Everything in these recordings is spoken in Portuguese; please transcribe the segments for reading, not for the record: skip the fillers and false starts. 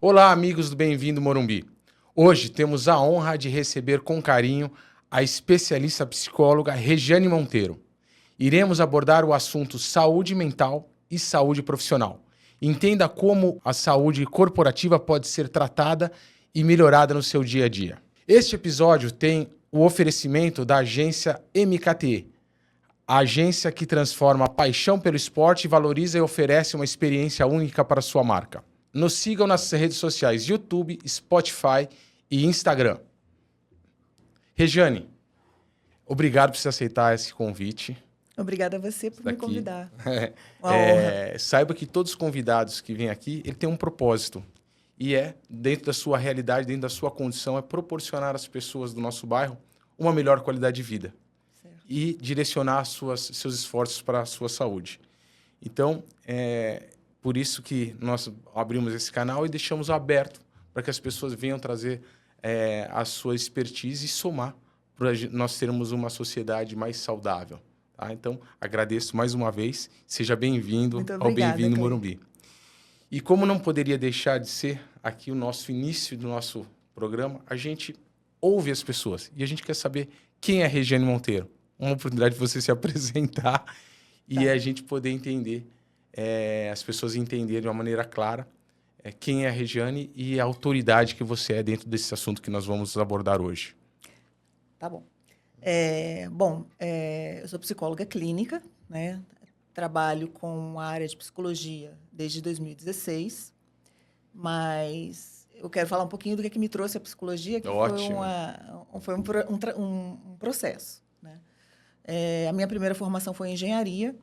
Olá, amigos do Bem-vindo Morumbi. Hoje temos a honra de receber com carinho a especialista psicóloga Regiane Monteiro. Iremos abordar o assunto saúde mental e saúde profissional. Entenda como a saúde corporativa pode ser tratada e melhorada no seu dia a dia. Este episódio tem o oferecimento da agência MKT, a agência que transforma a paixão pelo esporte, valoriza e oferece uma experiência única para sua marca. Nos sigam nas redes sociais YouTube, Spotify e Instagram. Regiane, obrigado por você aceitar esse convite. Obrigada a você por me convidar. Uma honra. Saiba que todos os convidados que vêm aqui, ele tem um propósito. E dentro da sua realidade, dentro da sua condição, é proporcionar às pessoas do nosso bairro uma melhor qualidade de vida. Certo. E direcionar seus esforços para a sua saúde. Então, por isso que nós abrimos esse canal e deixamos aberto para que as pessoas venham trazer a sua expertise e somar para nós termos uma sociedade mais saudável. Tá? Então, agradeço mais uma vez. Seja bem-vindo ao Bem-vindo Morumbi. E como não poderia deixar de ser aqui o nosso início do nosso programa, a gente ouve as pessoas e a gente quer saber quem é a Regiane Monteiro. Uma oportunidade de você se apresentar e a gente poder entender, as pessoas entenderem de uma maneira clara quem é a Regiane e a autoridade que você é dentro desse assunto que nós vamos abordar hoje. Tá bom. Eu sou psicóloga clínica, né? Trabalho com a área de psicologia desde 2016, mas eu quero falar um pouquinho do que me trouxe a psicologia, que foi um processo. Né? A minha primeira formação foi em engenharia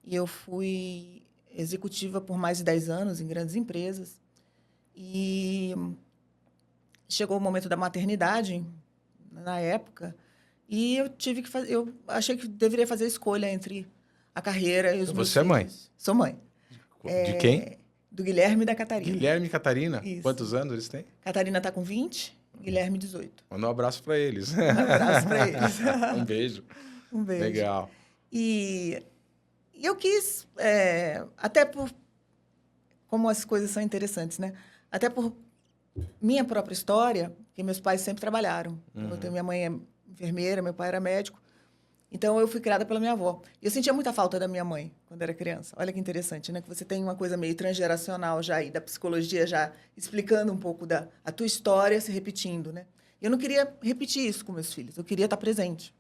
e eu fui executiva por mais de 10 anos em grandes empresas. E chegou o momento da maternidade, na época, e eu tive que fazer. Eu achei que deveria fazer a escolha entre a carreira e os meus filhos. Você é mãe? Sou mãe. De quem? Do Guilherme e da Catarina. Guilherme e Catarina? Isso. Quantos anos eles têm? Catarina está com 20, Guilherme 18. Manda um abraço para eles. Um abraço para eles. Um beijo. Um beijo. Legal. E eu quis, até por... Como as coisas são interessantes, né? Até por minha própria história, que meus pais sempre trabalharam. Minha mãe é enfermeira, meu pai era médico. Então, eu fui criada pela minha avó. Eu sentia muita falta da minha mãe quando era criança. Olha que interessante, né? Que você tem uma coisa meio transgeracional já aí, da psicologia já explicando um pouco a tua história se repetindo, né? E eu não queria repetir isso com meus filhos. Eu queria estar presente.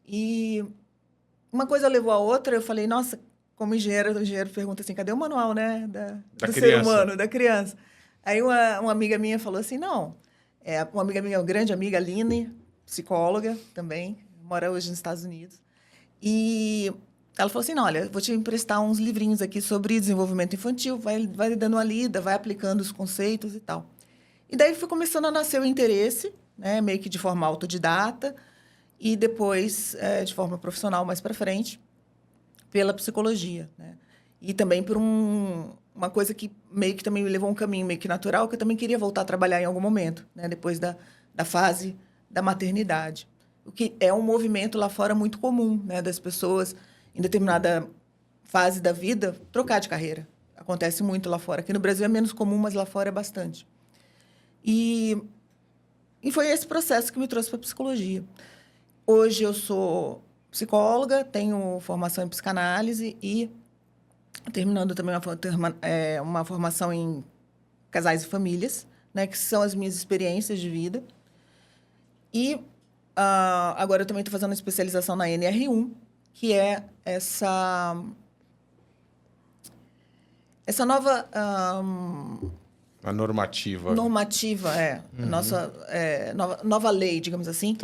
E uma coisa levou a outra. Eu falei, nossa, como engenheiro, o engenheiro pergunta assim, cadê o manual, né? Do ser humano, da criança. Aí uma amiga minha falou assim, não. Uma amiga minha, uma grande amiga, Aline, psicóloga também, mora hoje nos Estados Unidos. E ela falou assim, não, olha, vou te emprestar uns livrinhos aqui sobre desenvolvimento infantil, vai dando uma lida, vai aplicando os conceitos e tal. E daí foi começando a nascer o interesse, né, meio que de forma autodidata, e depois de forma profissional mais para frente, pela psicologia. Né? E também por uma coisa que meio que também me levou a um caminho meio que natural, que eu também queria voltar a trabalhar em algum momento, né, depois da fase da maternidade. O que é um movimento lá fora muito comum, né, das pessoas, em determinada fase da vida, trocar de carreira. Acontece muito lá fora. Aqui no Brasil é menos comum, mas lá fora é bastante. E foi esse processo que me trouxe para a psicologia. Hoje eu sou psicóloga, tenho formação em psicanálise e terminando também uma formação em casais e famílias, né, que são as minhas experiências de vida. E agora eu também estou fazendo uma especialização na NR1, que é essa nova... A normativa. Normativa, nossa nova lei, digamos assim,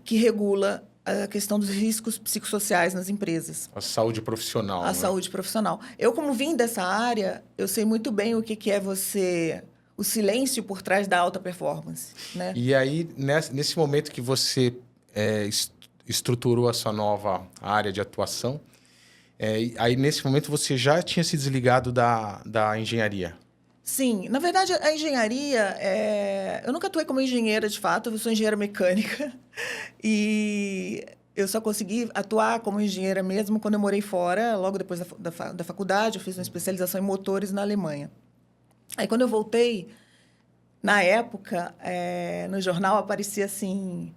que regula a questão dos riscos psicossociais nas empresas. A saúde profissional. A saúde profissional. Eu, como vim dessa área, eu sei muito bem o que é o silêncio por trás da alta performance. Né? E aí, nesse momento que você estruturou a sua nova área de atuação, aí nesse momento você já tinha se desligado da engenharia? Sim. Na verdade, a engenharia... Eu nunca atuei como engenheira, de fato. Eu sou engenheira mecânica. E eu só consegui atuar como engenheira mesmo quando eu morei fora, logo depois da faculdade. Eu fiz uma especialização em motores na Alemanha. Aí, quando eu voltei, na época, no jornal aparecia assim...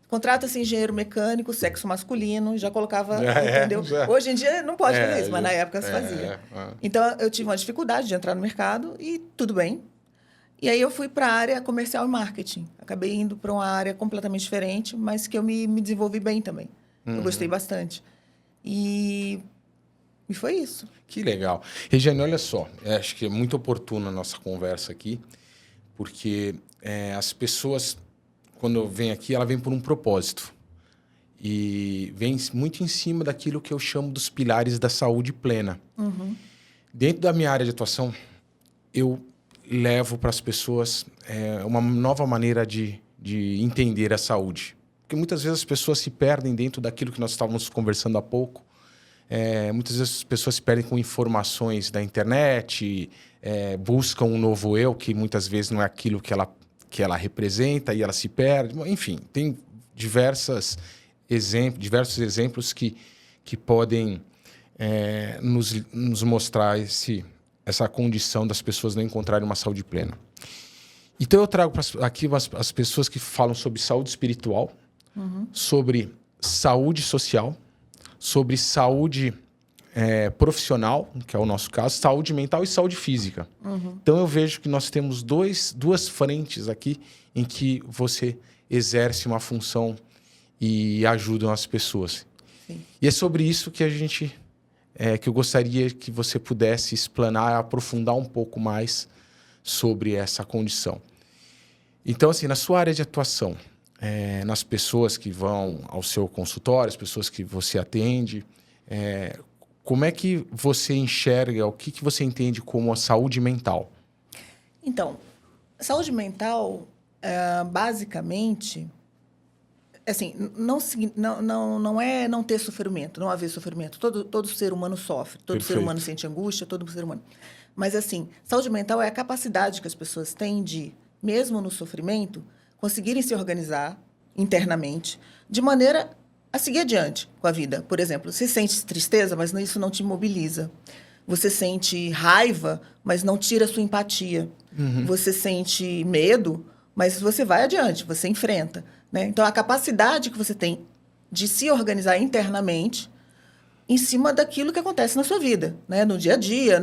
Contrata-se engenheiro mecânico, sexo masculino, já colocava, entendeu? Já. Hoje em dia não pode fazer isso, mas na época se fazia. É. Então, eu tive uma dificuldade de entrar no mercado e tudo bem. E aí eu fui para a área comercial e marketing. Acabei indo para uma área completamente diferente, mas que eu me desenvolvi bem também. Eu gostei bastante. E foi isso. Que legal. Regiane, olha só, acho que é muito oportuna a nossa conversa aqui, porque as pessoas, quando vêm aqui, ela vem por um propósito. E vem muito em cima daquilo que eu chamo dos pilares da saúde plena. Dentro da minha área de atuação, eu levo para as pessoas uma nova maneira de entender a saúde. Porque muitas vezes as pessoas se perdem dentro daquilo que nós estávamos conversando há pouco. Muitas vezes as pessoas se perdem com informações da internet, buscam um novo eu, que muitas vezes não é aquilo que ela representa, e ela se perde. Enfim, tem diversos exemplos que podem nos mostrar essa condição das pessoas não encontrarem uma saúde plena. Então, eu trago aqui as pessoas que falam sobre saúde espiritual, sobre saúde social, sobre saúde profissional, que é o nosso caso, saúde mental e saúde física. Então, eu vejo que nós temos duas frentes aqui em que você exerce uma função e ajuda as pessoas. Sim. E é sobre isso que que eu gostaria que você pudesse explanar, aprofundar um pouco mais sobre essa condição. Então, assim, na sua área de atuação, nas pessoas que vão ao seu consultório, as pessoas que você atende, como é que você enxerga, o que você entende como a saúde mental? Então, saúde mental, basicamente, assim, não é não ter sofrimento, não haver sofrimento. Todo ser humano sofre, todo Perfeito. ser humano sente angústia, todo ser humano. Mas, assim, saúde mental é a capacidade que as pessoas têm de, mesmo no sofrimento, conseguirem se organizar internamente de maneira a seguir adiante com a vida. Por exemplo, você sente tristeza, mas isso não te mobiliza. Você sente raiva, mas não tira a sua empatia. Você sente medo, mas você vai adiante, você enfrenta. Né? Então, a capacidade que você tem de se organizar internamente em cima daquilo que acontece na sua vida, né? No dia a dia,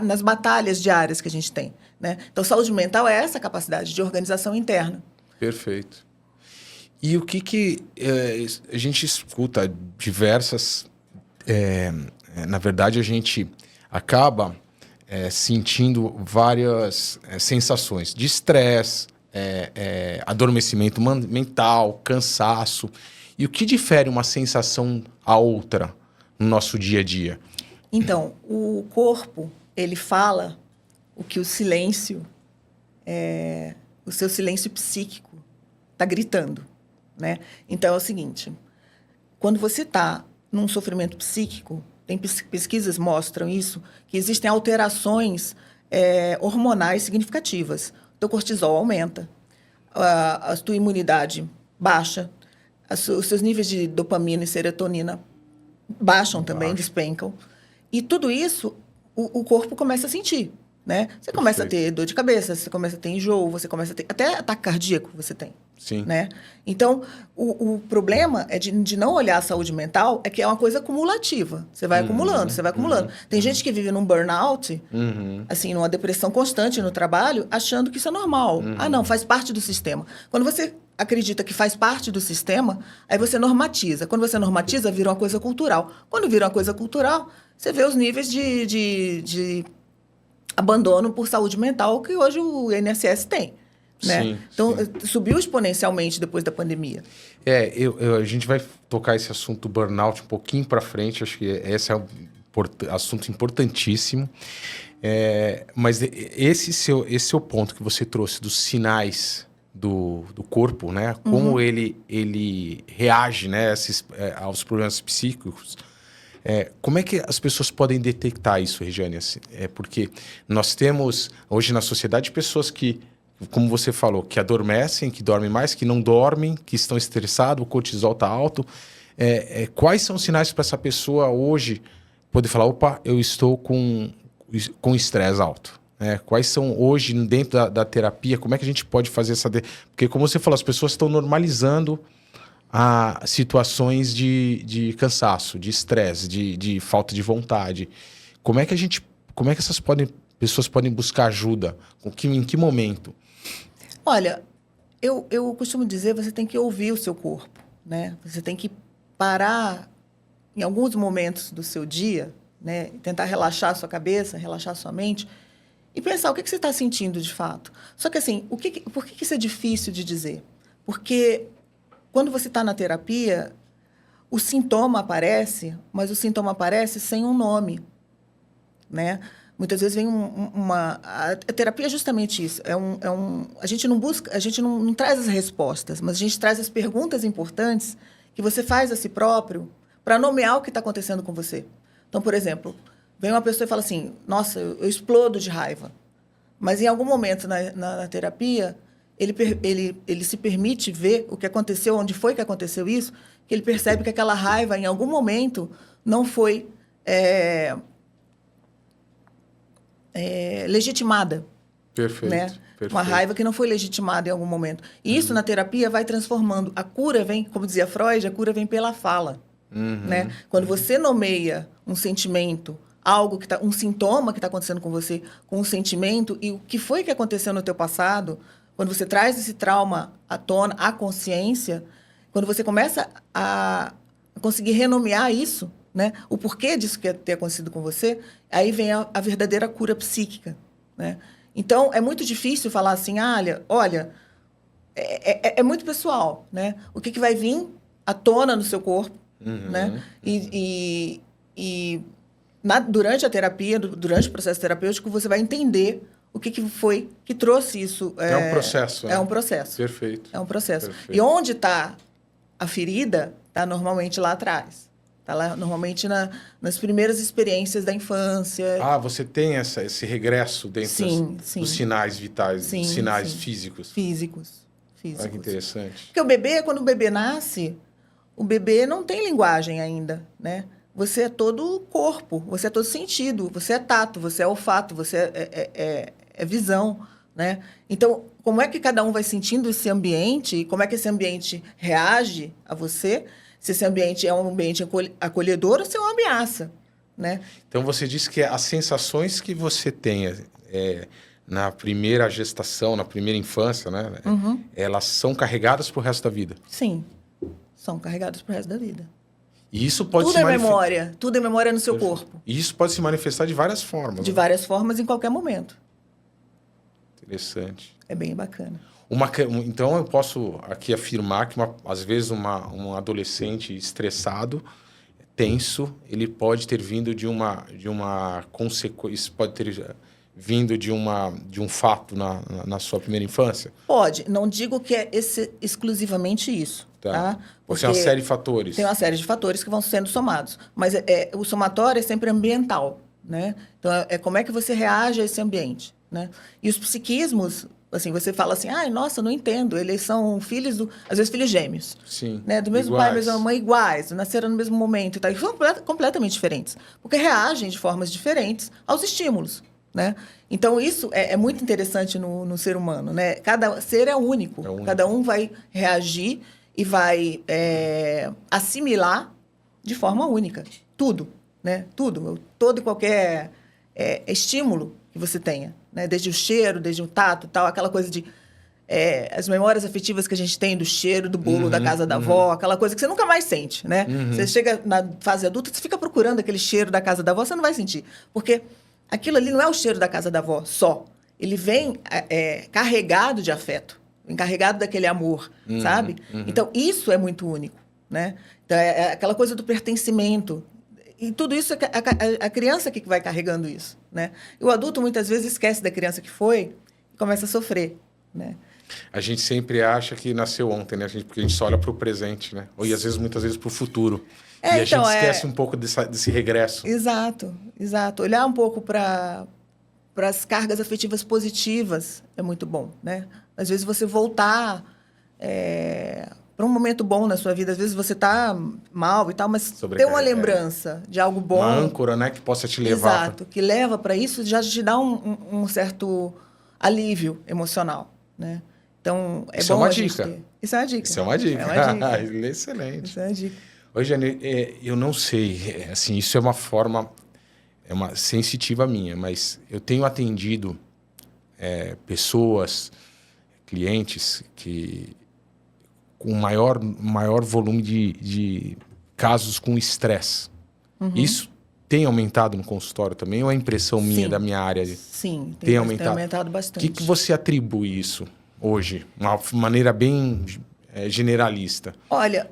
nas batalhas diárias que a gente tem. Né? Então, saúde mental é essa capacidade de organização interna. Perfeito. E o que a gente escuta diversas... na verdade, a gente acaba sentindo várias sensações de estresse, adormecimento mental, cansaço. E o que difere uma sensação a outra no nosso dia a dia? Então, o corpo, ele fala o que o silêncio, o seu silêncio psíquico está gritando, né? Então, é o seguinte, quando você está num sofrimento psíquico, tem pesquisas que mostram isso, que existem alterações hormonais significativas. Teu cortisol aumenta, a tua imunidade baixa, os seus níveis de dopamina e serotonina baixam também, despencam. E tudo isso, o corpo começa a sentir, né? Você começa a ter dor de cabeça, você começa a ter enjoo, você começa a ter... Até ataque cardíaco você tem. Sim. Né? Então, o problema de não olhar a saúde mental é que é uma coisa acumulativa. Você vai acumulando, você vai acumulando. Tem gente que vive num burnout, assim, numa depressão constante no trabalho, achando que isso é normal. Ah, não, faz parte do sistema. Quando você acredita que faz parte do sistema, aí você normatiza. Quando você normatiza, vira uma coisa cultural. Quando vira uma coisa cultural, você vê os níveis de abandono por saúde mental que hoje o INSS tem. Né? Sim, então, sim. subiu exponencialmente depois da pandemia. A gente vai tocar esse assunto burnout um pouquinho para frente. Acho que esse é um assunto importantíssimo. Mas esse seu ponto que você trouxe dos sinais do corpo, né? Como ele reage, né, aos problemas psíquicos. Como é que as pessoas podem detectar isso, Regiane? Porque nós temos hoje na sociedade pessoas que, como você falou, que adormecem, que dormem mais, que não dormem, que estão estressados, o cortisol está alto. Quais são os sinais para essa pessoa hoje poder falar, opa, eu estou com estresse alto? Quais são hoje, dentro da terapia, como é que a gente pode fazer essa... Porque, como você falou, as pessoas estão normalizando situações de cansaço, de estresse, de falta de vontade. Como é que essas pessoas podem buscar ajuda? Em que momento? Olha, eu costumo dizer, você tem que ouvir o seu corpo, né? Você tem que parar em alguns momentos do seu dia, né? Tentar relaxar a sua cabeça, relaxar a sua mente e pensar o que você está sentindo de fato. Só que assim, por que isso é difícil de dizer? Porque quando você está na terapia, o sintoma aparece, mas o sintoma aparece sem um nome, né? Muitas vezes vem a terapia é justamente isso. A gente não busca, a gente não traz as respostas, mas a gente traz as perguntas importantes que você faz a si próprio para nomear o que está acontecendo com você. Então, por exemplo, vem uma pessoa e fala assim, nossa, eu explodo de raiva. Mas em algum momento na terapia, ele se permite ver o que aconteceu, onde foi que aconteceu isso, que ele percebe que aquela raiva, em algum momento, não foi legitimada. Perfeito, né? perfeito. Uma raiva que não foi legitimada em algum momento. E isso, na terapia, vai transformando. A cura vem, como dizia Freud, a cura vem pela fala. Né? Quando você nomeia um sentimento, um sintoma que está acontecendo com você, com um sentimento, e o que foi que aconteceu no teu passado, quando você traz esse trauma à tona, à consciência, quando você começa a conseguir renomear isso, né? O porquê disso que ter acontecido com você, aí vem a verdadeira cura psíquica, né? Então, é muito difícil falar assim, olha, é muito pessoal, né? O que vai vir à tona no seu corpo, né? Durante a terapia, durante o processo terapêutico, você vai entender o que foi que trouxe isso. É um processo. É um processo. Perfeito. É um processo. Perfeito. E onde está a ferida, está normalmente lá atrás. Está lá normalmente nas primeiras experiências da infância. Você tem esse regresso dentro dos sinais vitais, dos sinais físicos. Físicos. Olha que interessante. Porque o bebê, quando o bebê nasce, o bebê não tem linguagem ainda, né? Você é todo corpo, você é todo sentido, você é tato, você é olfato, você é visão, né? Então, como é que cada um vai sentindo esse ambiente e como é que esse ambiente reage a você? Se esse ambiente é um ambiente acolhedor ou se é uma ameaça, né? Então, você disse que as sensações que você tem na primeira gestação, na primeira infância, né? Elas são carregadas para o resto da vida? Sim, são carregadas para o resto da vida. E isso pode tudo é memória, tudo é memória no seu corpo. E isso pode se manifestar de várias formas. De várias formas, em qualquer momento. Interessante. É bem bacana. Então, eu posso aqui afirmar que, às vezes, um adolescente estressado, tenso, ele pode ter vindo de uma consequência, pode ter vindo de um fato na sua primeira infância? Pode. Não digo que é exclusivamente isso. Tá? Porque tem uma série de fatores. Tem uma série de fatores que vão sendo somados. Mas o somatório é sempre ambiental, né? Então, como é que você reage a esse ambiente, né? E os psiquismos, assim, você fala assim, nossa, não entendo. Eles são filhos, às vezes filhos gêmeos. Sim. Né? Do mesmo pai, mesma mãe, iguais. Nasceram no mesmo momento. E são completamente diferentes. Porque reagem de formas diferentes aos estímulos. Né? Então, isso é muito interessante no ser humano. Né? Cada ser é único. Cada um vai reagir e vai assimilar de forma única. Tudo. Né? Tudo. Todo e qualquer estímulo que você tenha. Né? Desde o cheiro, desde o tato, tal, aquela coisa de... as memórias afetivas que a gente tem do cheiro do bolo da casa da avó, aquela coisa que você nunca mais sente. Né? Você chega na fase adulta, você fica procurando aquele cheiro da casa da avó, você não vai sentir. Porque... aquilo ali não é o cheiro da casa da avó só. Ele vem carregado de afeto, carregado daquele amor, sabe? Então, isso é muito único, né? Então, é aquela coisa do pertencimento. E tudo isso, a criança que vai carregando isso, né? E o adulto, muitas vezes, esquece da criança que foi e começa a sofrer, né? A gente sempre acha que nasceu ontem, né? Porque a gente só olha para o presente, né? Ou, e às vezes, muitas vezes, para o futuro. E a gente esquece um pouco desse regresso. Exato, exato. Olhar um pouco para as cargas afetivas positivas é muito bom, né? Às vezes você voltar para um momento bom na sua vida. Às vezes você está mal e tal, mas ter uma Sobrecarregado. lembrança de algo bom. Uma âncora, né? Que possa te levar. Exato, que leva para isso, já te dá um certo alívio emocional, né? Então, é Isso é bom uma a gente dica. ter. Isso é uma dica. Isso é uma dica. É uma dica. Excelente. Isso é uma dica. Ô, Jane, eu não sei, assim, isso é uma forma, é uma sensitiva minha, mas eu tenho atendido pessoas, clientes, que com maior volume de casos com estresse. Isso tem aumentado no consultório também, ou é impressão minha, da minha área? Sim, Tem aumentado aumentado bastante. O que você atribui isso hoje? Uma maneira bem generalista. Olha,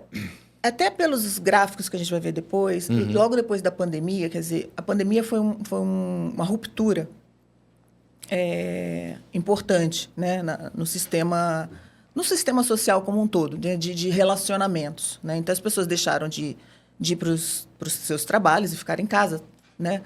até pelos gráficos que a gente vai ver depois, e logo depois da pandemia, quer dizer, a pandemia foi uma ruptura importante, né, no sistema social como um todo, de relacionamentos, né? Então, as pessoas deixaram de ir para os seus trabalhos e ficar em casa, né?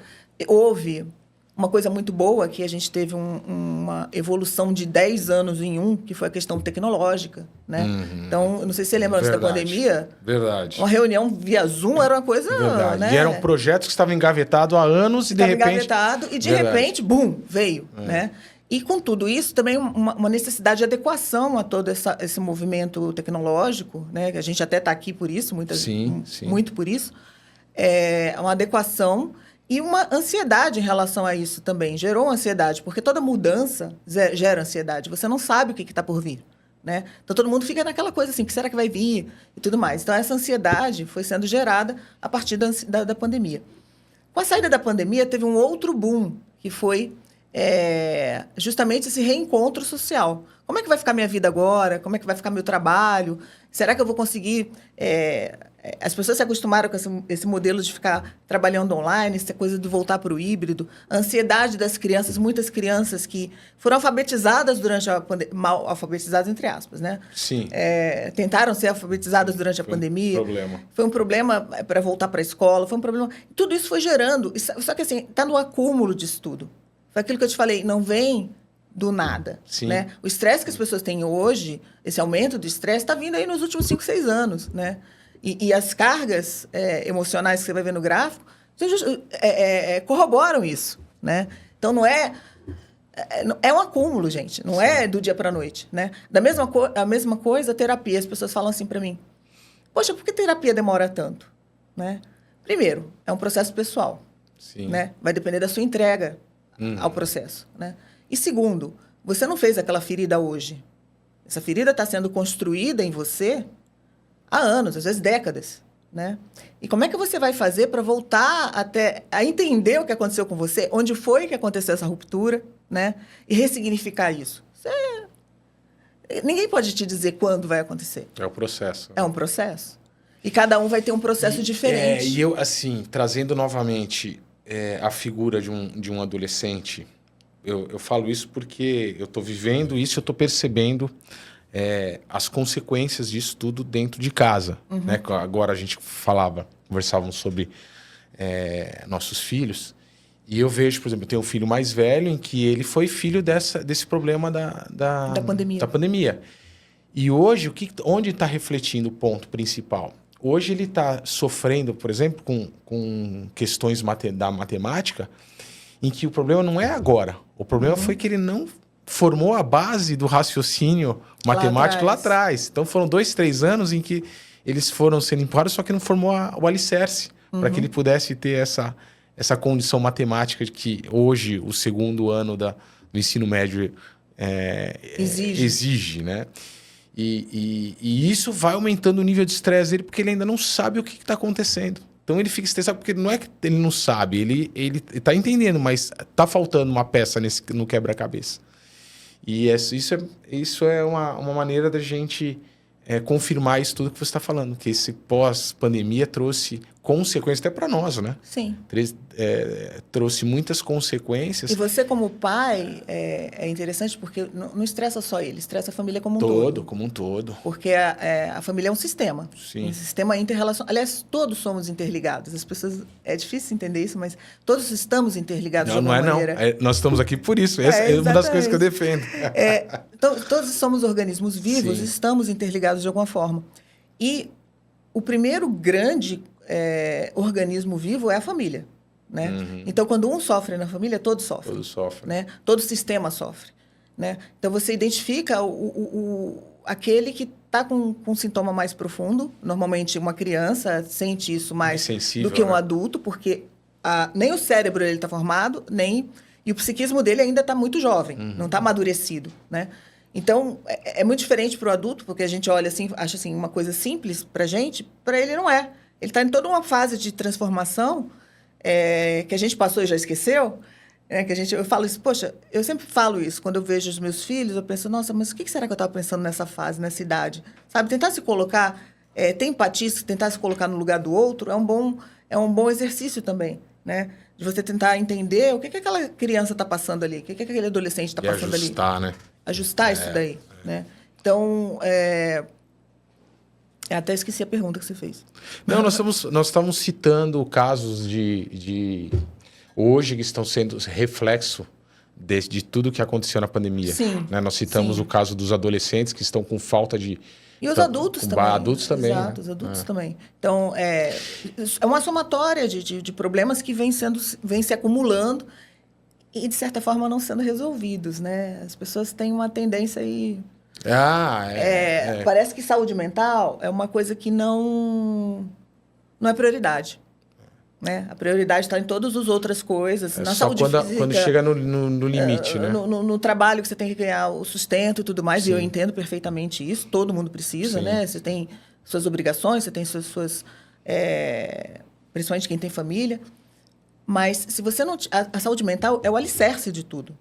Houve uma coisa muito boa, que a gente teve uma evolução de 10 anos em um, que foi a questão tecnológica, né? Então, eu não sei se você lembra antes da pandemia. Verdade. Uma reunião via Zoom era uma coisa... Verdade. Né? E eram projetos que estavam engavetados há anos e de repente... engavetado e de repente, bum, veio, né? E com tudo isso, também uma necessidade de adequação a todo esse movimento tecnológico, né? Que a gente até está aqui por isso, muito por isso. Uma adequação e uma ansiedade em relação a isso também. Gerou ansiedade, porque toda mudança gera ansiedade. Você não sabe o que está por vir, né? Então, todo mundo fica naquela coisa assim, o que será que vai vir e tudo mais. Então, essa ansiedade foi sendo gerada a partir da pandemia. Com a saída da pandemia, teve um outro boom, que foi justamente esse reencontro social. Como é que vai ficar minha vida agora? Como é que vai ficar meu trabalho? Será que eu vou conseguir... As pessoas se acostumaram com esse modelo de ficar trabalhando online, essa coisa de voltar para o híbrido. A ansiedade das crianças, muitas crianças que foram alfabetizadas durante a pandemia, mal alfabetizadas entre aspas, né? Sim. Tentaram ser alfabetizadas durante a pandemia. Foi um problema para voltar para a escola, foi um problema... Tudo isso foi gerando. Só que assim, está no acúmulo disso tudo. Foi aquilo que eu te falei, não vem do nada. Sim. Né? O estresse que as pessoas têm hoje, esse aumento do estresse, está vindo aí nos últimos 5, 6 anos. Né? E as cargas emocionais que você vai ver no gráfico corroboram isso. Né? Então, não é um acúmulo, gente. Não é do dia para a noite. Né? A mesma coisa, a terapia. As pessoas falam assim para mim, poxa, por que terapia demora tanto? Né? Primeiro, é um processo pessoal. Sim. Né? Vai depender da sua entrega ao processo. Né? E segundo, você não fez aquela ferida hoje. Essa ferida está sendo construída em você há anos, às vezes décadas. Né? E como é que você vai fazer para voltar a entender o que aconteceu com você, onde foi que aconteceu essa ruptura, né? E ressignificar isso? Ninguém pode te dizer quando vai acontecer. É o processo. É um processo. E cada um vai ter um processo diferente. E eu, assim, trazendo novamente a figura de um adolescente, eu falo isso porque eu estou vivendo isso, eu estou percebendo as consequências disso tudo dentro de casa. Né? Agora a gente conversávamos sobre nossos filhos, e eu vejo, por exemplo, eu tenho um filho mais velho em que ele foi filho desse problema da pandemia. E hoje, onde está refletindo o ponto principal? Hoje ele está sofrendo, por exemplo, com questões da matemática, em que o problema não é agora. O problema foi que ele não formou a base do raciocínio matemático lá atrás. Então foram 2, 3 anos em que eles foram sendo empurrados, só que não formou o alicerce para que ele pudesse ter essa condição matemática de que hoje o segundo ano do ensino médio exige, né? E isso vai aumentando o nível de estresse dele, porque ele ainda não sabe o que está acontecendo. Então ele fica estressado, porque não é que ele não sabe, ele está entendendo, mas está faltando uma peça no quebra-cabeça. E isso é uma maneira da gente confirmar isso tudo que você está falando, que esse pós-pandemia trouxe consequências até para nós, né? Sim. Trouxe muitas consequências. E você, como pai, é interessante porque não estressa só ele, estressa a família como um todo. Como um todo. Porque a família é um sistema. Sim. Um sistema interrelacionado. Aliás, todos somos interligados. As pessoas... É difícil entender isso, mas todos estamos interligados de alguma maneira. Nós estamos aqui por isso. Essa é uma das coisas que eu defendo. Todos somos organismos vivos, estamos interligados de alguma forma. E o primeiro grande organismo vivo é a família, né? Então, quando um sofre na família, todos sofrem. Todos sofrem. Né? Todo o sistema sofre, né? Então, você identifica aquele que está com um sintoma mais profundo. Normalmente, uma criança sente isso mais sensível, do que um né? adulto, porque nem o cérebro está formado, e o psiquismo dele ainda está muito jovem, não está amadurecido, né? Então, é muito diferente para o adulto, porque a gente olha assim, acha assim, uma coisa simples para a gente, para ele não é. Ele está em toda uma fase de transformação que a gente passou e já esqueceu, eu falo isso, poxa, eu sempre falo isso, quando eu vejo os meus filhos, eu penso, nossa, mas o que será que eu estava pensando nessa fase, nessa idade? Sabe, tentar se colocar, ter empatia, tentar se colocar no lugar do outro, é um bom exercício também, né? De você tentar entender o que aquela criança está passando ali, o que aquele adolescente está passando ali. Ajustar, né? Ajustar isso daí, né? Então, até esqueci a pergunta que você fez. Não, nós estamos citando casos de hoje que estão sendo reflexo de tudo que aconteceu na pandemia. Sim. Né? Nós citamos o caso dos adolescentes que estão com falta de... E os adultos também. Adultos também. Exato, né? os adultos também. Então, é uma somatória de problemas que vem se acumulando e, de certa forma, não sendo resolvidos, né? As pessoas têm uma tendência aí... Parece que saúde mental é uma coisa que não é prioridade. Né? A prioridade está em todas as outras coisas. Na só saúde física, quando chega no limite, né? No trabalho que você tem que ganhar o sustento e tudo mais, Sim. e eu entendo perfeitamente isso. Todo mundo precisa, Sim. né? Você tem suas obrigações, você tem suas principalmente quem tem família. Mas se você não... A saúde mental é o alicerce de tudo.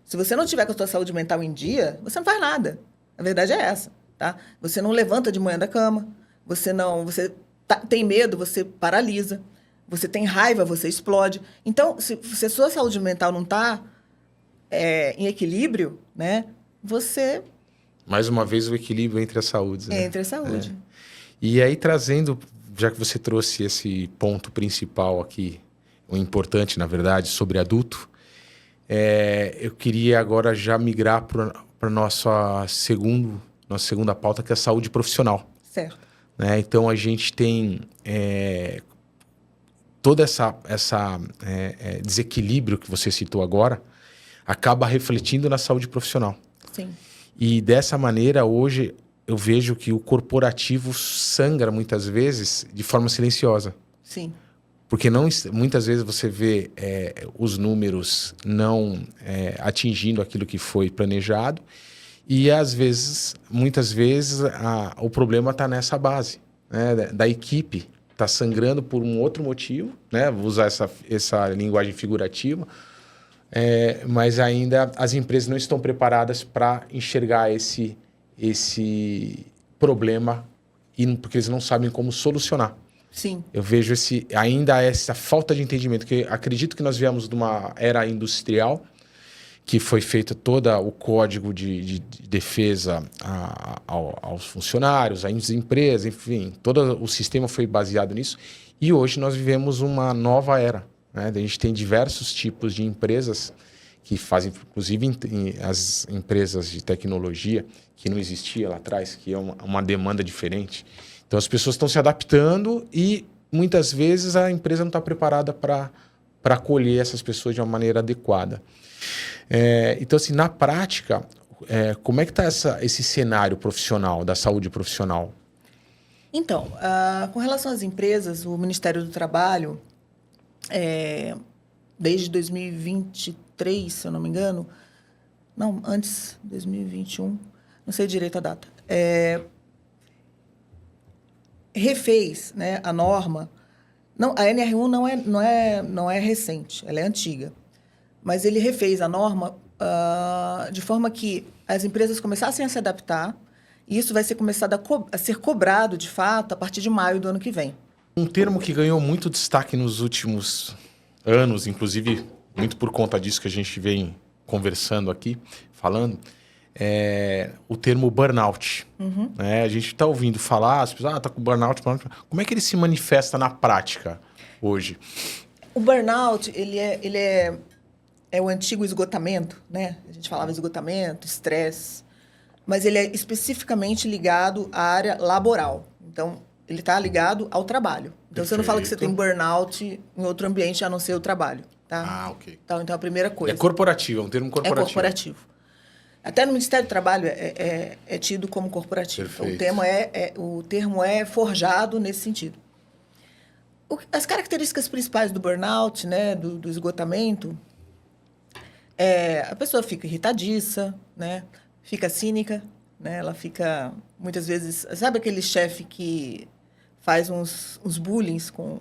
Se você não tiver com a sua saúde mental em dia, você não faz nada. A verdade é essa, tá? Você não levanta de manhã da cama, você tem medo, você paralisa. Você tem raiva, você explode. Então, se a sua saúde mental não está em equilíbrio, né? Você... Mais uma vez, o equilíbrio entre as saúdes. Né? Entre a saúde. E aí, trazendo, já que você trouxe esse ponto principal aqui, o importante, na verdade, sobre adulto, eu queria agora já migrar para a nossa segunda pauta, que é a saúde profissional. Certo. Né? Então, a gente tem... todo essa desequilíbrio que você citou agora acaba refletindo na saúde profissional. Sim. E dessa maneira, hoje, eu vejo que o corporativo sangra muitas vezes de forma silenciosa. Sim. Porque muitas vezes você vê os números não atingindo aquilo que foi planejado e, muitas vezes, o problema está nessa base, né, da equipe. Está sangrando por um outro motivo, né? Vou usar essa linguagem figurativa, mas ainda as empresas não estão preparadas para enxergar esse problema porque eles não sabem como solucionar. Sim. Eu vejo ainda essa falta de entendimento, que acredito que nós viemos de uma era industrial, que foi feito todo o código de defesa aos funcionários, às empresas, enfim, todo o sistema foi baseado nisso. E hoje nós vivemos uma nova era. Né? A gente tem diversos tipos de empresas que fazem, inclusive as empresas de tecnologia, que não existia lá atrás, que é uma demanda diferente. Então as pessoas estão se adaptando e muitas vezes a empresa não está preparada para acolher essas pessoas de uma maneira adequada. Então, assim, na prática, como é que está esse cenário profissional, da saúde profissional? Então, com relação às empresas, o Ministério do Trabalho, desde 2023, se eu não me engano, não, antes, 2021, não sei direito a data, refez, né, a norma. Não, a NR1 não é recente, ela é antiga. Mas ele refez a norma de forma que as empresas começassem a se adaptar e isso vai ser começado a ser cobrado, de fato, a partir de maio do ano que vem. Um termo que ganhou muito destaque nos últimos anos, inclusive muito por conta disso que a gente vem conversando aqui, falando, é o termo burnout. Uhum. A gente está ouvindo falar, as pessoas, tá com burnout. Como é que ele se manifesta na prática hoje? O burnout, ele é o antigo esgotamento, né? A gente falava esgotamento, estresse, mas ele é especificamente ligado à área laboral. Então, ele está ligado ao trabalho. Então, você não fala que você tem burnout em outro ambiente a não ser o trabalho, tá? Ah, ok. Então, a primeira coisa. É corporativo, é um termo corporativo. É corporativo. Até no Ministério do Trabalho é tido como corporativo. Então, o termo é forjado nesse sentido. As características principais do burnout, né, do esgotamento, a pessoa fica irritadiça, né, fica cínica, né, ela fica, muitas vezes... Sabe aquele chefe que faz uns bullying com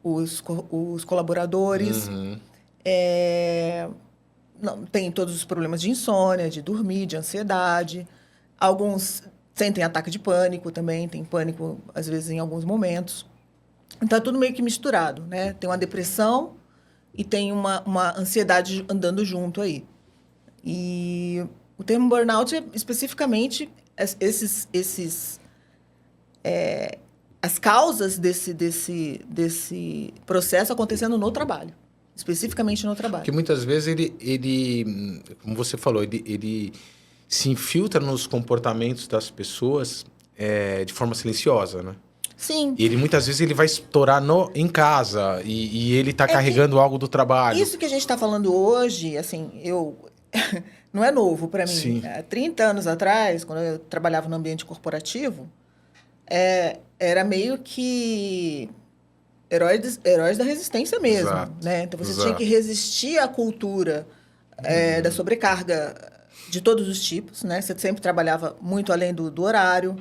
os colaboradores? Não, tem todos os problemas de insônia, de dormir, de ansiedade. Alguns sentem ataque de pânico também, tem pânico, às vezes, em alguns momentos. Então, é tudo meio que misturado, né? Tem uma depressão e tem uma ansiedade andando junto aí. E o termo burnout é especificamente as causas desse processo acontecendo no trabalho. Especificamente no trabalho. Porque muitas vezes ele como você falou, ele se infiltra nos comportamentos das pessoas de forma silenciosa, né? Sim. E muitas vezes ele vai estourar em casa e ele está carregando algo do trabalho. Isso que a gente está falando hoje, assim, não é novo para mim. Sim. Há 30 anos atrás, quando eu trabalhava no ambiente corporativo, era meio que heróis da resistência mesmo. Exato. Né? Então, você tinha que resistir à cultura da sobrecarga de todos os tipos. Né? Você sempre trabalhava muito além do horário.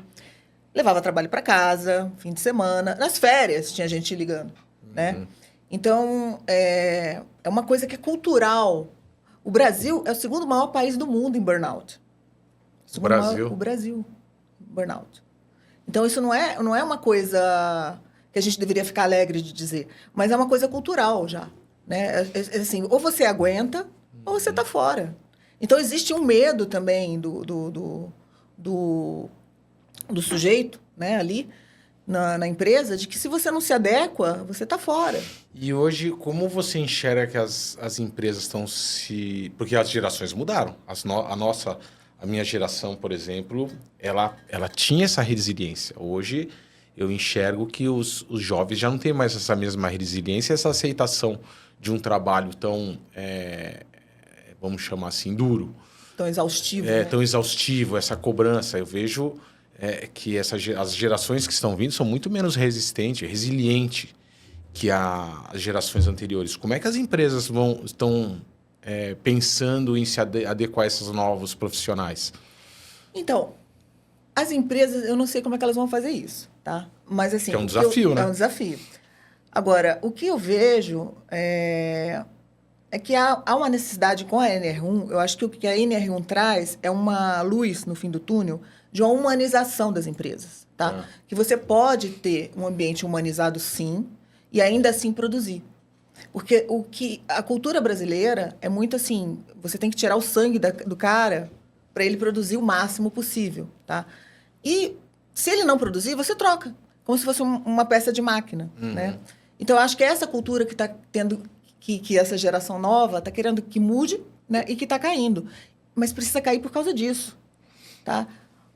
Levava trabalho para casa, fim de semana. Nas férias, tinha gente ligando. Né? Então, é uma coisa que é cultural. O Brasil é o segundo maior país do mundo em burnout. O Brasil? O Brasil, burnout. Então, isso não é uma coisa que a gente deveria ficar alegre de dizer, mas é uma coisa cultural já. Né? Assim, ou você aguenta, ou você está fora. Então, existe um medo também do sujeito, né, ali na empresa, de que se você não se adequa, você está fora. E hoje, como você enxerga que as empresas estão se... Porque as gerações mudaram. A minha geração, por exemplo, ela tinha essa resiliência. Hoje, eu enxergo que os jovens já não têm mais essa mesma resiliência, essa aceitação de um trabalho tão, vamos chamar assim, duro. Tão exaustivo. Né? Tão exaustivo, essa cobrança. Eu vejo que as gerações que estão vindo são muito menos resilientes que as gerações anteriores. Como é que as empresas estão pensando em se adequar a esses novos profissionais? Então, as empresas, eu não sei como é que elas vão fazer isso, tá? Mas assim... Que é um desafio, né? É um desafio. Agora, o que eu vejo é que há uma necessidade com a NR1, eu acho que o que a NR1 traz é uma luz no fim do túnel de uma humanização das empresas, tá? Que você pode ter um ambiente humanizado, sim, e ainda assim produzir. Porque a cultura brasileira é muito assim, você tem que tirar o sangue do cara para ele produzir o máximo possível, tá? E se ele não produzir, você troca, como se fosse uma peça de máquina, né? Então, eu acho que é essa cultura que está tendo, que essa geração nova está querendo que mude, né? E que está caindo. Mas precisa cair por causa disso, tá?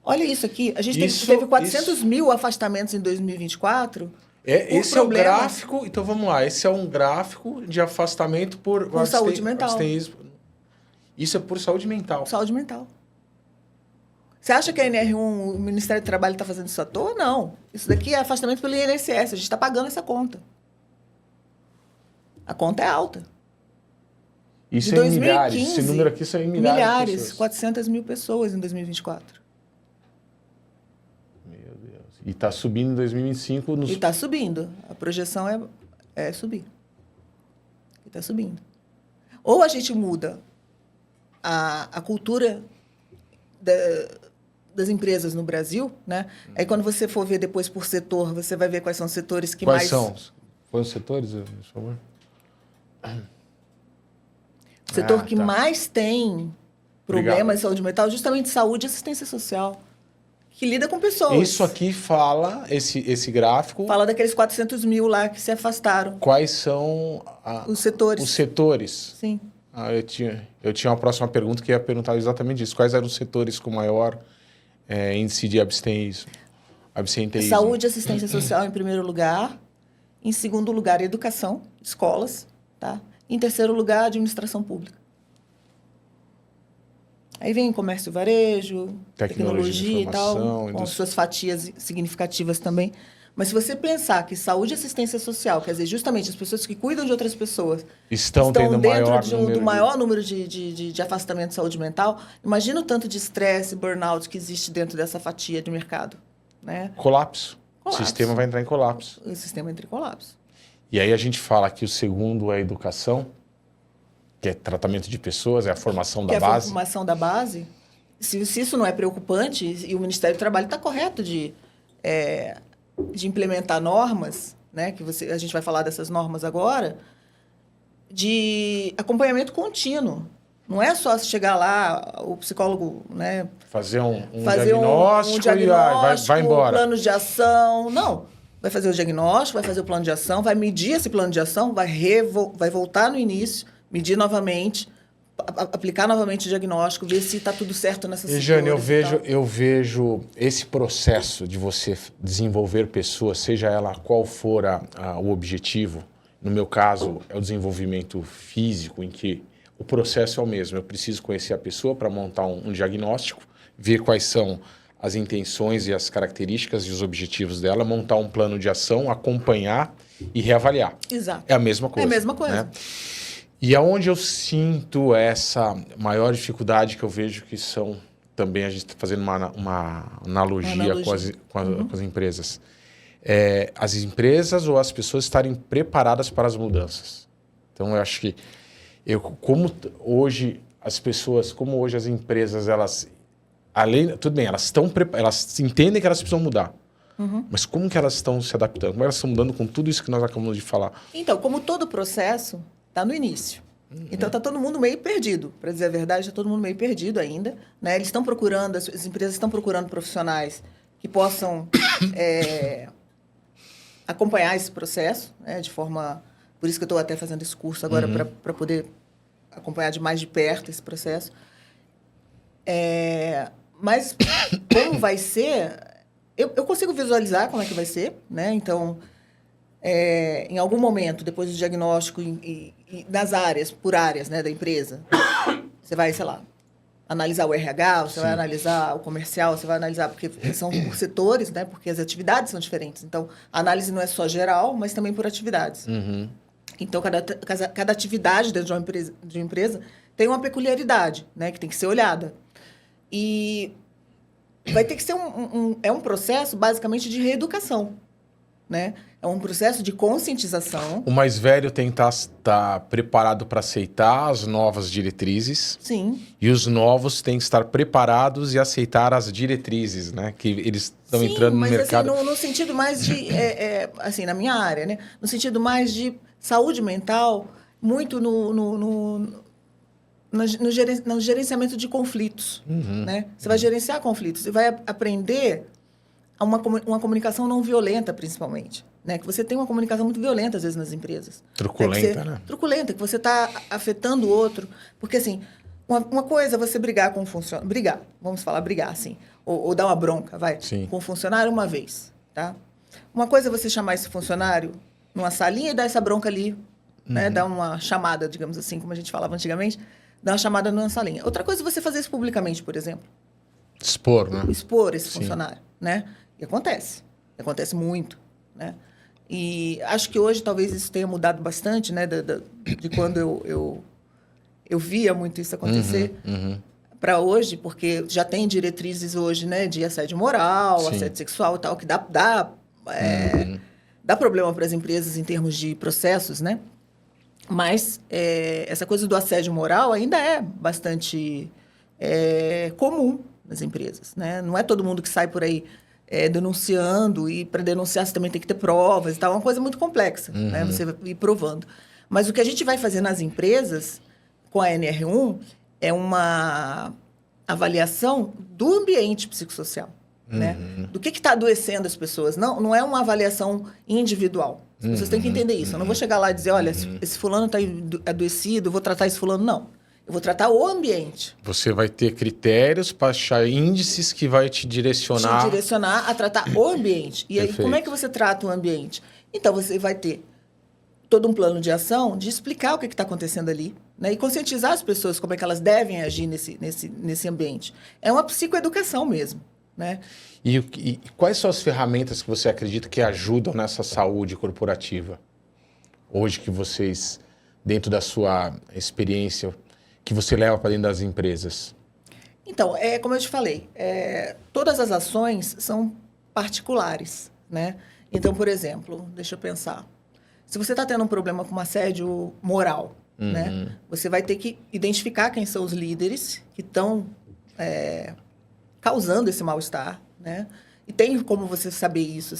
Olha isso aqui, a gente teve 400 mil afastamentos em 2024... Esse é o gráfico, então vamos lá, esse é um gráfico de afastamento por saúde mental. Isso é por saúde mental. Saúde mental. Você acha que a NR1, o Ministério do Trabalho, está fazendo isso à toa? Não. Isso daqui é afastamento pelo INSS, a gente está pagando essa conta. A conta é alta. Isso de é em milhares, esse número aqui são em milhares. Milhares, 400 mil pessoas em 2024. E está subindo em 2025. E está subindo. A projeção é subir. E está subindo. Ou a gente muda a cultura das empresas no Brasil, né? Aí quando você for ver depois por setor, você vai ver quais são os setores que mais... Quais são? Quais setores, por favor? O setor que mais tem problemas de saúde mental, justamente saúde e assistência social. Que lida com pessoas. Isso aqui fala, esse gráfico... Fala daqueles 400 mil lá que se afastaram. Quais são... os setores. Os setores. Sim. Eu tinha uma próxima pergunta que ia perguntar exatamente isso. Quais eram os setores com maior índice de abstenteísmo. Saúde e assistência social em primeiro lugar. Em segundo lugar, educação, escolas. Tá? Em terceiro lugar, administração pública. Aí vem comércio e varejo, tecnologia e tal, com suas fatias significativas também. Mas se você pensar que saúde e assistência social, quer dizer, justamente as pessoas que cuidam de outras pessoas estão tendo dentro do maior número de afastamento de saúde mental, imagina o tanto de estresse, burnout que existe dentro dessa fatia de mercado. Né? Colapso. O sistema vai entrar em colapso. O sistema entra em colapso. E aí a gente fala que o segundo é a educação, que é tratamento de pessoas, é a formação da base. A formação da base. Se isso não é preocupante, e o Ministério do Trabalho está correto de implementar normas, né, que a gente vai falar dessas normas agora, de acompanhamento contínuo. Não é só chegar lá, o psicólogo, né, fazer um diagnóstico e vai embora. Um plano de ação. Não. Vai fazer o diagnóstico, vai fazer o plano de ação, vai medir esse plano de ação, vai voltar no início, medir novamente, aplicar novamente o diagnóstico, ver se está tudo certo nessa situação. Jane, eu vejo esse processo de você desenvolver pessoas, seja ela qual for o objetivo. No meu caso, é o desenvolvimento físico, em que o processo é o mesmo. Eu preciso conhecer a pessoa para montar um diagnóstico, ver quais são as intenções e as características e os objetivos dela, montar um plano de ação, acompanhar e reavaliar. Exato. É a mesma coisa. É a mesma coisa. Né? E aonde eu sinto essa maior dificuldade que eu vejo que são também, a gente está fazendo uma analogia com as empresas. As empresas ou as pessoas estarem preparadas para as mudanças. Então, eu acho que como hoje as empresas, elas tudo bem, elas entendem que elas precisam mudar. Mas como que elas estão se adaptando? Como elas estão mudando com tudo isso que nós acabamos de falar? Então, como todo processo, está no início. Então, está todo mundo meio perdido. Para dizer a verdade, está todo mundo meio perdido ainda. Né? Eles estão procurando, as empresas estão procurando profissionais que possam acompanhar esse processo, né? De forma... Por isso que eu estou até fazendo esse curso agora, para poder acompanhar de mais de perto esse processo. Mas como vai ser, eu consigo visualizar como é que vai ser, né? Então, em algum momento, depois do diagnóstico, e nas áreas, por áreas, né, da empresa, você vai, sei lá, analisar o RH, você vai analisar o comercial, você vai analisar, porque são por setores, né? Porque as atividades são diferentes. Então, a análise não é só geral, mas também por atividades. Então, cada atividade dentro de uma empresa tem uma peculiaridade, né, que tem que ser olhada. E vai ter que ser um processo, basicamente, de reeducação, né? É um processo de conscientização. O mais velho tem que estar preparado para aceitar as novas diretrizes. Sim. E os novos têm que estar preparados e aceitar as diretrizes, né? Que eles estão entrando no mercado. Assim, no sentido mais de... assim, na minha área, né? No sentido mais de saúde mental, muito no gerenciamento de conflitos. Né? Você vai gerenciar conflitos e vai aprender uma comunicação não violenta, principalmente. Né? Que você tem uma comunicação muito violenta, às vezes, nas empresas. Truculenta, né? Truculenta, que você está afetando o outro. Porque, assim, uma coisa é você brigar com um funcionário... Brigar, vamos falar brigar, assim. Ou dar uma bronca, com um funcionário uma vez, tá? Uma coisa é você chamar esse funcionário numa salinha e dar essa bronca ali, né? Dar uma chamada, digamos assim, como a gente falava antigamente, dar uma chamada numa salinha. Outra coisa é você fazer isso publicamente, por exemplo. Expor, né? Expor esse funcionário, né? E acontece. Acontece muito, né? E acho que hoje talvez isso tenha mudado bastante, né? De quando eu via muito isso acontecer para hoje, porque já tem diretrizes hoje, né? De assédio moral, assédio sexual e tal, que dá problema para as empresas em termos de processos, né? Mas essa coisa do assédio moral ainda é bastante comum nas empresas, né? Não é todo mundo que sai por aí denunciando, e para denunciar você também tem que ter provas e tal. É uma coisa muito complexa, né? Você vai ir provando. Mas o que a gente vai fazer nas empresas, com a NR1, é uma avaliação do ambiente psicossocial, né? Do que está adoecendo as pessoas. Não é uma avaliação individual. As pessoas têm que entender isso. Eu não vou chegar lá e dizer, olha, esse fulano está adoecido, eu vou tratar esse fulano. Não. Eu vou tratar o ambiente. Você vai ter critérios para achar índices que vai te direcionar. Te direcionar a tratar o ambiente. E aí, Perfeito. como é que você trata o ambiente? Então, você vai ter todo um plano de ação de explicar o que está acontecendo ali, né? E conscientizar as pessoas como é que elas devem agir nesse ambiente. É uma psicoeducação mesmo, né? E quais são as ferramentas que você acredita que ajudam nessa saúde corporativa? Hoje que vocês, dentro da sua experiência, que você leva para dentro das empresas? Então, como eu te falei, todas as ações são particulares, né? Então, por exemplo, deixa eu pensar. Se você está tendo um problema com um assédio moral, né? Você vai ter que identificar quem são os líderes que estão causando esse mal-estar, né? E tem como você saber isso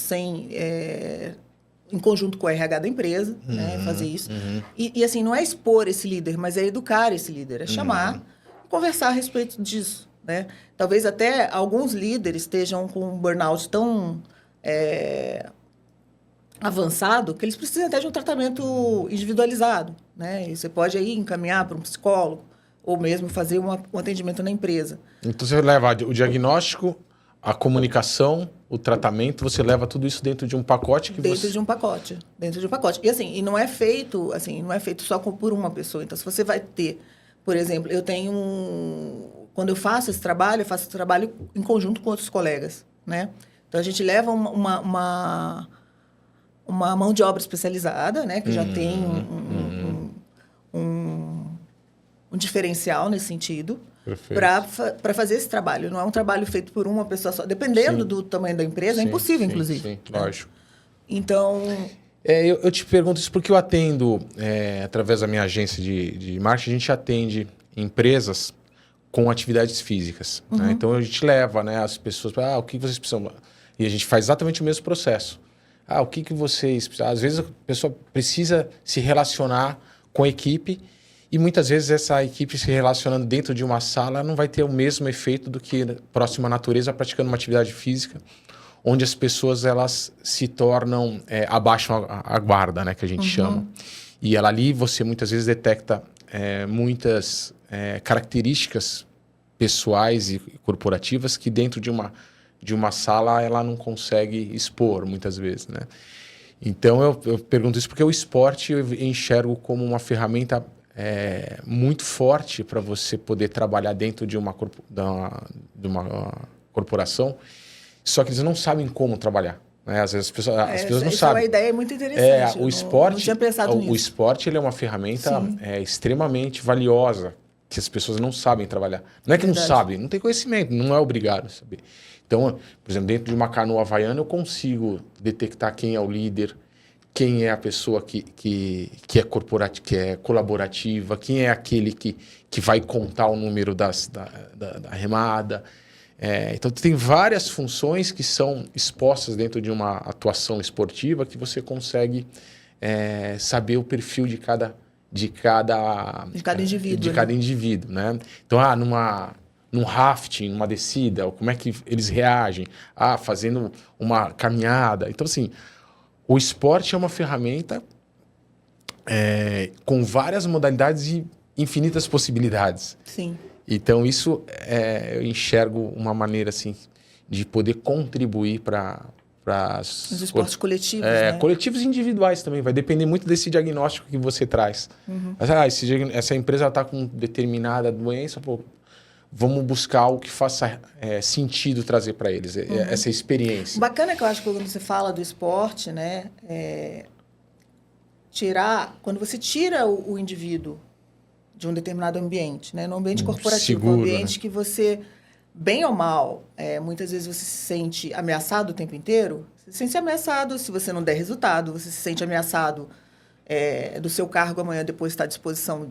em conjunto com o RH da empresa, né? Fazer isso. E, assim, não é expor esse líder, mas é educar esse líder, é chamar, conversar a respeito disso, né? Talvez até alguns líderes estejam com um burnout tão avançado que eles precisam até de um tratamento individualizado, né? E você pode aí encaminhar para um psicólogo ou mesmo fazer um atendimento na empresa. Então você leva o diagnóstico, a comunicação, o tratamento, você leva tudo isso dentro de um pacote que dentro de um pacote. E assim, não é feito só por uma pessoa. Então, se você vai ter, por exemplo, quando eu faço esse trabalho em conjunto com outros colegas, né? Então a gente leva uma mão de obra especializada, né, que já tem um diferencial nesse sentido, para fazer esse trabalho. Não é um trabalho feito por uma pessoa só. Dependendo do tamanho da empresa, é impossível, inclusive. Sim, lógico. Então... eu te pergunto isso porque eu atendo, através da minha agência de marketing, a gente atende empresas com atividades físicas. Né? Então, a gente leva, né, as pessoas para o que vocês precisam. E a gente faz exatamente o mesmo processo. O que vocês precisam? Às vezes a pessoa precisa se relacionar com a equipe e muitas vezes essa equipe se relacionando dentro de uma sala não vai ter o mesmo efeito do que próxima à natureza praticando uma atividade física, onde as pessoas elas se tornam, abaixam a guarda, né, que a gente chama. E ali você muitas vezes detecta muitas características pessoais e corporativas que dentro de uma sala ela não consegue expor muitas vezes, né? Então eu pergunto isso porque o esporte eu enxergo como uma ferramenta muito forte para você poder trabalhar dentro de uma corporação, só que eles não sabem como trabalhar, né? Às vezes as pessoas não sabem. É uma ideia muito interessante. O esporte, não tinha pensado nisso. O esporte ele é uma ferramenta extremamente valiosa que as pessoas não sabem trabalhar. Não é que não sabem, não tem conhecimento, não é obrigado a saber. Então, por exemplo, dentro de uma canoa havaiana eu consigo detectar quem é o líder, quem é a pessoa que é colaborativa, quem é aquele que vai contar o número da remada. Então, tem várias funções que são expostas dentro de uma atuação esportiva que você consegue saber o perfil de cada indivíduo, né? Então, num rafting, numa descida, como é que eles reagem? Fazendo uma caminhada. Então, assim, o esporte é uma ferramenta com várias modalidades e infinitas possibilidades. Sim. Então, isso eu enxergo uma maneira assim, de poder contribuir para os esportes coletivos, né? Coletivos e individuais também. Vai depender muito desse diagnóstico que você traz. Mas, essa empresa está com determinada doença, vamos buscar algo que faça sentido trazer para eles, essa experiência. Bacana que eu acho que quando você fala do esporte, né? Quando você tira o indivíduo de um determinado ambiente, né? No ambiente corporativo, seguro, um ambiente, né? Que você, bem ou mal, muitas vezes você se sente ameaçado o tempo inteiro. Você se sente ameaçado se você não der resultado, você se sente ameaçado do seu cargo amanhã depois estar à disposição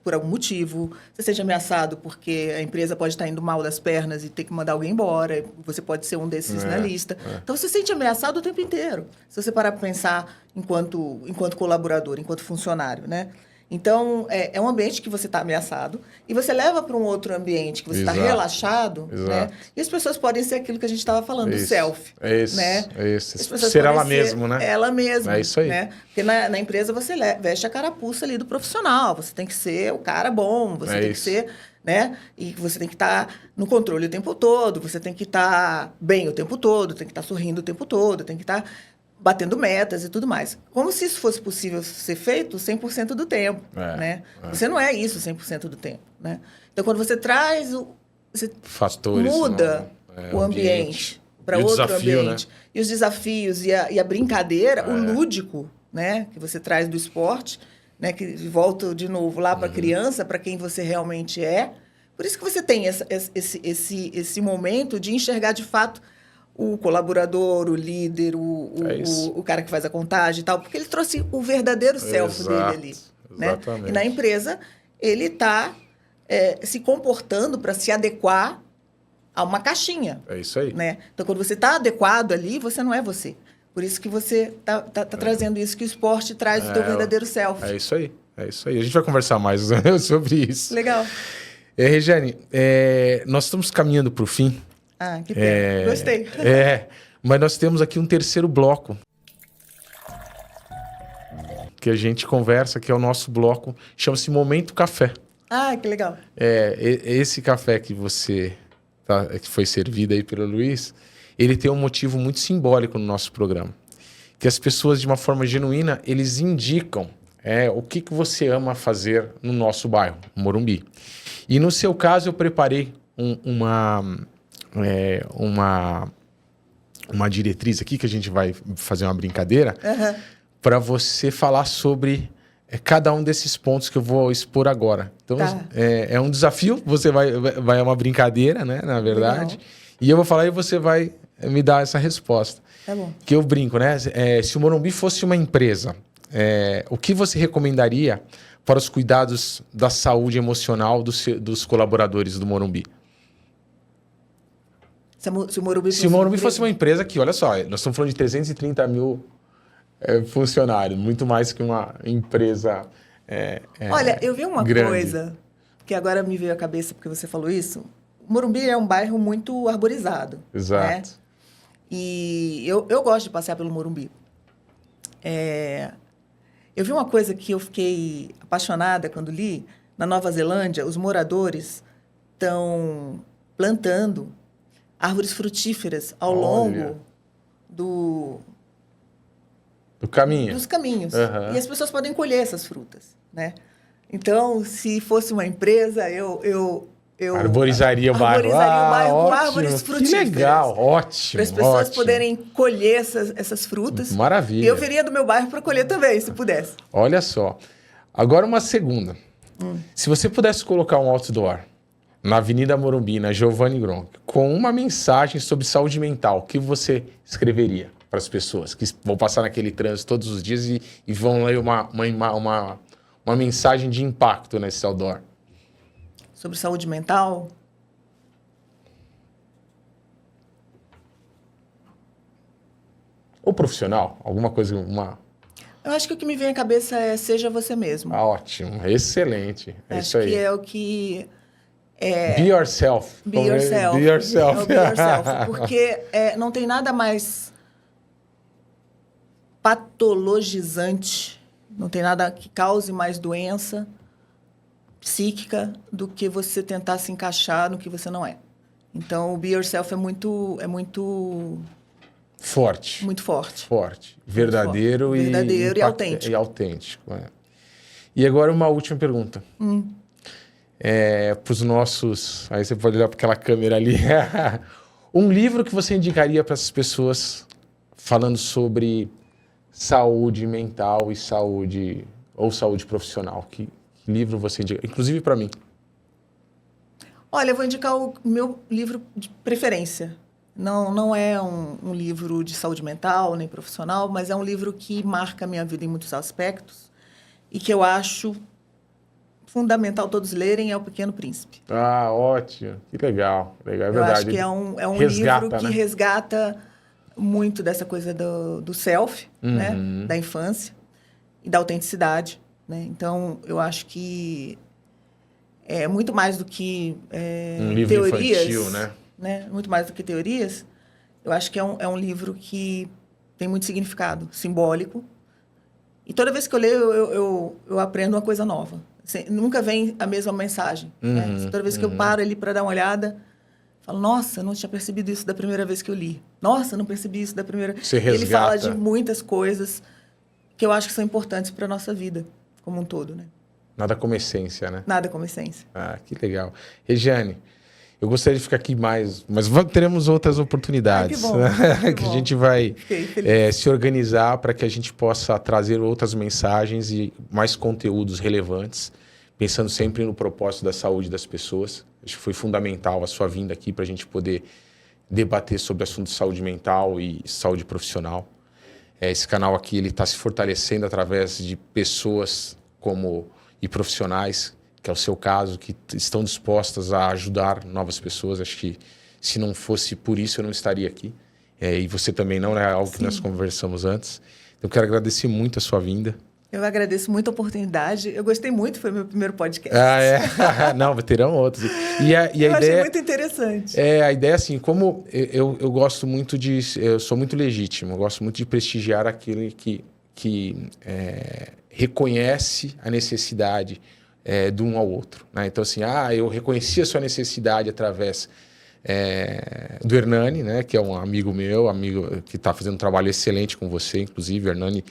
por algum motivo, você se sente ameaçado porque a empresa pode estar indo mal das pernas e ter que mandar alguém embora, você pode ser um desses na lista. Então, você se sente ameaçado o tempo inteiro, se você parar para pensar enquanto colaborador, enquanto funcionário, né? Então, é um ambiente que você está ameaçado e você leva para um outro ambiente que você está Exato. relaxado, né? E as pessoas podem ser aquilo que a gente estava falando, do self. É isso, né? é isso. As pessoas Ser podem ela mesma, né? Ela mesma. É isso aí. Né? Porque na empresa você veste a carapuça ali do profissional, você tem que ser o cara bom, você tem que ser... né? E você tem que estar no controle o tempo todo, você tem que estar bem o tempo todo, tem que estar sorrindo o tempo todo, tem que estar batendo metas e tudo mais. Como se isso fosse possível ser feito 100% do tempo, né? Você não é isso 100% do tempo, né? Então, quando você traz você fatores, muda o ambiente para outro desafio, ambiente, né? E os desafios e a brincadeira, o lúdico, né? Que você traz do esporte, né? Que volta de novo lá para a criança, para quem você realmente é. Por isso que você tem esse momento de enxergar de fato o colaborador, o líder, o cara que faz a contagem e tal, porque ele trouxe o verdadeiro self dele ali. Né? Exatamente. E na empresa, ele está se comportando para se adequar a uma caixinha. É isso aí. Né? Então, quando você está adequado ali, você não é você. Por isso que você está trazendo isso, que o esporte traz o teu verdadeiro self. É isso aí. É isso aí. A gente vai conversar mais sobre isso. Legal. Regiane, nós estamos caminhando para o fim. Ah, que pena. Gostei. Mas nós temos aqui um terceiro bloco que a gente conversa, que é o nosso bloco, chama-se Momento Café. Ah, que legal. Esse café que que foi servido aí pelo Luiz, ele tem um motivo muito simbólico no nosso programa. Que as pessoas, de uma forma genuína, eles indicam o que você ama fazer no nosso bairro, Morumbi. E no seu caso, eu preparei uma diretriz aqui, que a gente vai fazer uma brincadeira, para você falar sobre cada um desses pontos que eu vou expor agora. Então, é um desafio, você vai uma brincadeira, né, na verdade, legal. E eu vou falar e você vai me dar essa resposta. Tá bom. Que eu brinco, né? Se o Morumbi fosse uma empresa, o que você recomendaria para os cuidados da saúde emocional dos colaboradores do Morumbi? Se o Morumbi fosse uma empresa que, olha só, nós estamos falando de 330 mil funcionários, muito mais que uma empresa Olha, eu vi uma grande. Coisa que agora me veio à cabeça porque você falou isso. O Morumbi é um bairro muito arborizado. Exato. Né? E eu gosto de passear pelo Morumbi. Eu vi uma coisa que eu fiquei apaixonada quando li. Na Nova Zelândia, os moradores estão plantando árvores frutíferas ao longo dos caminhos. E as pessoas podem colher essas frutas, né? Então, se fosse uma empresa, eu arborizaria o bairro. Com árvores frutíferas. Que legal, ótimo. Para as pessoas poderem colher essas frutas. Maravilha. E eu viria do meu bairro para colher também, se pudesse. Olha só. Agora uma segunda. Se você pudesse colocar um outdoor na Avenida Morumbi, na Giovanni Gronchi, com uma mensagem sobre saúde mental, o que você escreveria para as pessoas que vão passar naquele trânsito todos os dias e vão ler uma mensagem de impacto nesse outdoor? Sobre saúde mental? Ou profissional? Alguma coisa, Eu acho que o que me vem à cabeça é seja você mesmo. Ótimo, excelente. Acho que é o que... Be yourself. Be yourself. Be yourself. Be yourself. Porque não tem nada mais patologizante, não tem nada que cause mais doença psíquica do que você tentar se encaixar no que você não é. Então, o be yourself é muito forte. Muito forte. Forte. Verdadeiro, muito forte. Verdadeiro e autêntico. E autêntico. E agora uma última pergunta. Para os nossos... Aí você pode olhar para aquela câmera ali. Um livro que você indicaria para essas pessoas falando sobre saúde mental e saúde profissional? Que livro você indica? Inclusive para mim. Olha, eu vou indicar o meu livro de preferência. Não é um livro de saúde mental nem profissional, mas é um livro que marca a minha vida em muitos aspectos e que eu acho fundamental todos lerem, é O Pequeno Príncipe. Ah, ótimo. Que legal. É verdade. Eu acho que é um livro que resgata muito dessa coisa do self, né? Da infância e da autenticidade. né? Então, eu acho que é muito mais do que um livro teorias, infantil, né? Muito mais do que teorias. Eu acho que é um livro que tem muito significado simbólico. E toda vez que eu leio, eu aprendo uma coisa nova. Assim, nunca vem a mesma mensagem. Né? Toda vez que eu paro ali para dar uma olhada, falo, nossa, eu não tinha percebido isso da primeira vez que eu li. Nossa, eu não percebi isso da primeira... Você resgata. Ele fala de muitas coisas que eu acho que são importantes para a nossa vida como um todo, né? Nada como essência, né? Nada como essência. Ah, que legal. Regiane, eu gostaria de ficar aqui mais, mas teremos outras oportunidades. Que bom, que a gente vai se organizar para que a gente possa trazer outras mensagens e mais conteúdos relevantes, pensando sempre no propósito da saúde das pessoas. Acho que foi fundamental a sua vinda aqui para a gente poder debater sobre assuntos de saúde mental e saúde profissional. Esse canal aqui ele está se fortalecendo através de pessoas e profissionais, que é o seu caso, que estão dispostas a ajudar novas pessoas. Acho que se não fosse por isso eu não estaria aqui. E você também não, né? Algo que nós conversamos antes. Então, eu quero agradecer muito a sua vinda. Eu agradeço muito a oportunidade. Eu gostei muito, foi meu primeiro podcast. Não, terão outros. E a ideia, achei muito interessante. A ideia, assim, como eu gosto muito de... Eu sou muito legítimo, eu gosto muito de prestigiar aquele que reconhece a necessidade de um ao outro. Né? Então, assim, eu reconheci a sua necessidade através do Hernani, né? Que é um amigo meu, que está fazendo um trabalho excelente com você, inclusive, Hernani.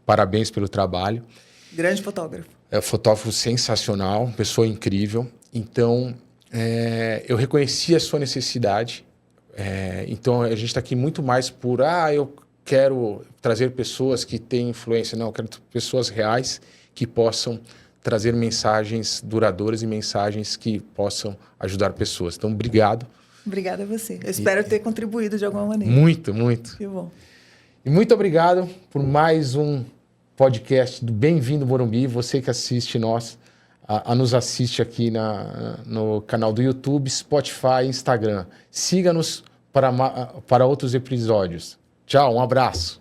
Parabéns pelo trabalho. Grande fotógrafo. É um fotógrafo sensacional, pessoa incrível. Então, eu reconheci a sua necessidade. Então, a gente está aqui muito mais por... eu quero trazer pessoas que têm influência. Não, eu quero pessoas reais que possam trazer mensagens duradouras e mensagens que possam ajudar pessoas. Então, obrigado. Obrigada a você. Eu espero ter contribuído de alguma maneira. Muito, muito. Que bom. E muito obrigado por mais um podcast do Bem-vindo Morumbi. Você que assiste nos assiste aqui no canal do YouTube, Spotify, Instagram. Siga-nos para outros episódios. Tchau, um abraço.